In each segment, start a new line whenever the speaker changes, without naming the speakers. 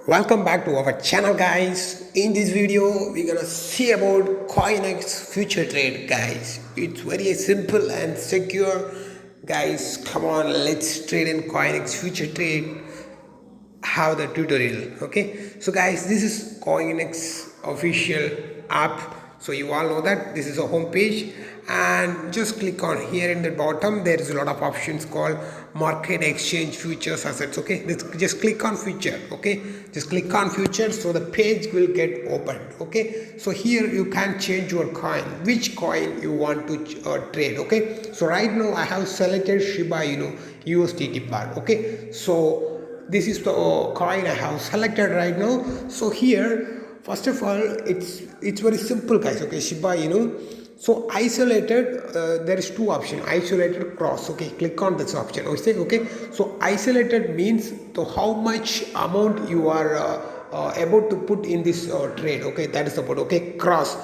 Welcome back to our channel, guys. In this video we're gonna see about Coinex future trade, guys. It's very simple and secure, guys. Come on, let's trade in Coinex future trade. Have the tutorial. Okay, so guys, this is Coinex official app, so you all know that this is a home page, and just click on here in the bottom. There is a lot of options called market, exchange, futures, assets. Okay, just click on future. Okay, just click on future, so the page will get opened. Okay, so here you can change your coin, which coin you want to trade. Okay, so right now I have selected Shiba Inu USDT bar. Okay, so this is the coin I have selected right now. So here, first of all, it's very simple, guys. Okay, Shiba Inu. So isolated, there is two options: isolated, cross. Okay, click on this option. Okay, so isolated means to how much amount you are about to put in this trade. Okay, that is about. Okay, cross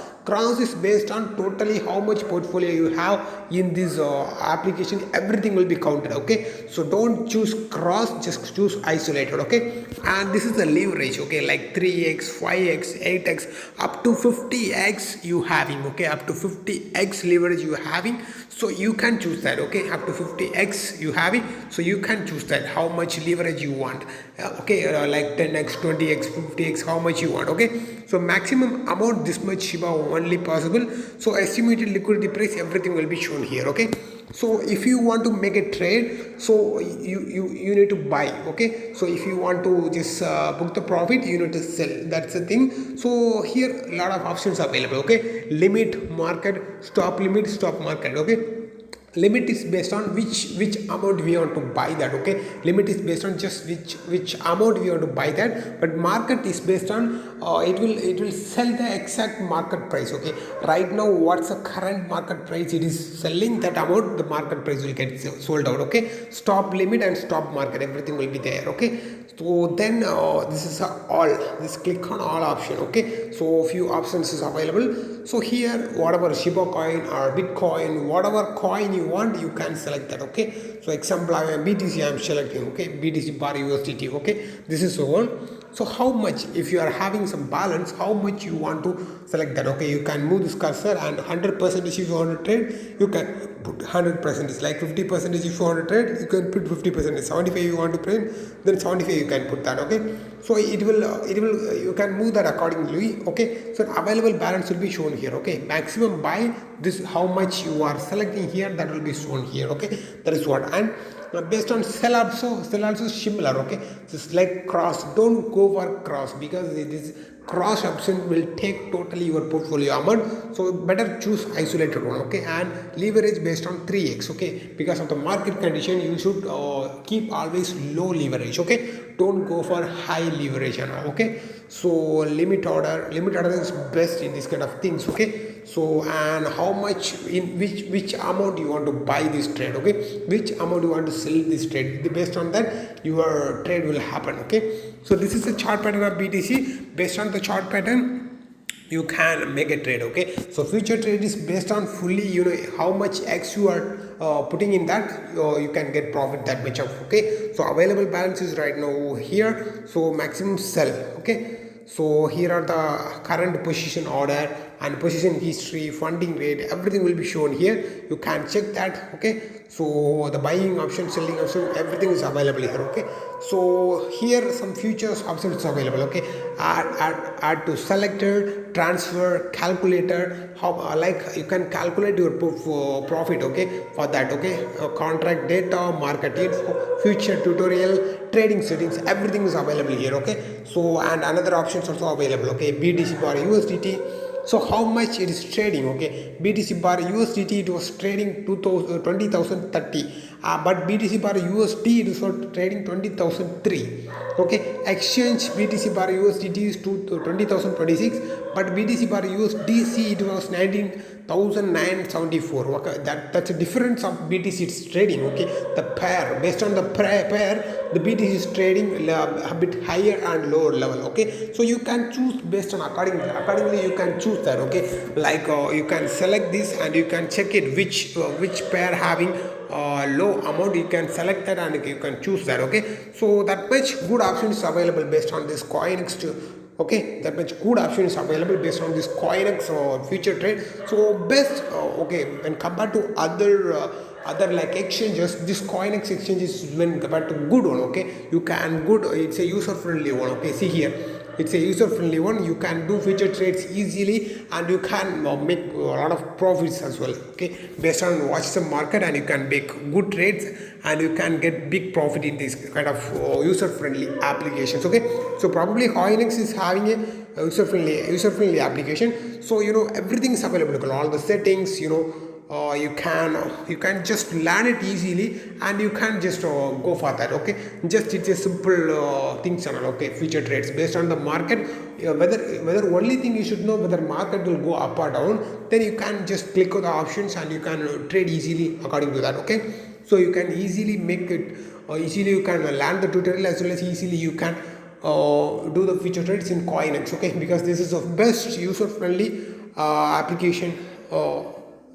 is based on totally how much portfolio you have in this application. Everything will be counted. Okay, so don't choose cross, just choose isolated. Okay, and this is the leverage. Okay, like 3x, 5x, 8x, up to 50x you having. Okay, up to 50x leverage you having, so you can choose that. Okay, up to 50x you having, so you can choose that how much leverage you want. Like 10x, 20x, 50x, how much you want. Okay, so maximum amount this much Shiba only possible. So estimated liquidity price, everything will be shown here. Okay, so if you want to make a trade, so you need to buy. Okay, so if you want to just book the profit, you need to sell. That's the thing. So here a lot of options available. Okay, limit, market, stop limit, stop market. Okay, limit is based on which amount we want to buy that. Okay, limit is based on just which amount we want to buy that, but market is based on it will sell the exact market price. Okay, right now what's the current market price it is selling, that amount the market price will get sold out. Okay, stop limit and stop market, everything will be there. Okay, so then this is all, just click on all option. Okay, so few options is available. So here whatever Shiba coin or Bitcoin, whatever coin you want, you can select that. Okay, so example I am BTC, I am selecting. Okay, BTC bar USDT. Okay, this is the one. So how much, if you are having some balance, how much you want to select that. Okay, you can move this cursor, and 100% if you want to trade, you can put 100%. Like 50% if you want to trade, you can put 50%. 75 you want to trade, then 75 you can put that. Okay, so it will you can move that accordingly. Okay, so available balance will be shown here. Okay, maximum buy, this how much you are selecting here, that will be shown here. Okay, that is what. And based on sell also similar. Okay, just like cross, don't go for cross, because it is cross option will take totally your portfolio amount, so better choose isolated one. Okay, and leverage based on 3x. Okay, because of the market condition you should keep always low leverage. Okay, don't go for high leverage. Okay, so limit order is best in this kind of things. Okay, so and how much, in which amount you want to buy this trade. Okay, which amount you want to sell this trade, based on that your trade will happen. Okay, so this is the chart pattern of BTC. Based on the chart pattern you can make a trade. Okay, so future trade is based on fully, how much x you are putting in that, you can get profit that much of. Okay, so available balance is right now here, so maximum sell. Okay, so here are the current position order and position history, funding rate, everything will be shown here. You can check that. Okay, so the buying option, selling option, everything is available here. Okay, so here some futures options available. Okay, add to selected, transfer, calculator, how like you can calculate your profit. Okay, for that. Okay, contract data, market info, future tutorial, trading settings, everything is available here. Okay, so and another options also available. Okay, BTC bar USDT. So how much it is trading? Okay, BTC bar USDT, it was trading 20,030, but BTC bar USD it is for trading 20,003. Okay, exchange BTC bar USDT is 20,026, but BTC bar USDC it was 19,974. Okay, that's a difference of BTC it's trading. Okay, the pair, based on the pair the BTC is trading a bit higher and lower level. Okay, so you can choose based on accordingly you can choose that. Okay, like you can select this and you can check it which pair having low amount, you can select that and you can choose that. Okay, so that much good option is available based on this Coinex too. Okay, that much good option is available based on this Coinex or future trade. So best, okay, when compared to other like exchanges, this Coinex exchange is when compared to good one. Okay, you can good, it's a user friendly one. Okay, see here, it's a user friendly one. You can do future trades easily and you can make a lot of profits as well. Okay, based on watch the market, and you can make good trades and you can get big profit in this kind of user friendly applications. Okay, so probably Coinex is having a user friendly application. So everything is available, all the settings, you can just learn it easily and you can just go for that. Okay, just it's a simple thing channel. Okay, future trades based on the market, whether only thing you should know whether market will go up or down, then you can just click on the options and you can trade easily according to that. Okay, so you can easily make it, easily you can learn the tutorial, as well as easily you can do the future trades in Coinex. Okay, because this is the best user friendly application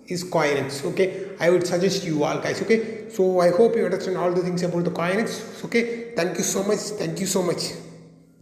is Coinex. Okay, I would suggest you all guys. Okay, so I hope you understand all the things about the Coinex. Okay, thank you so much.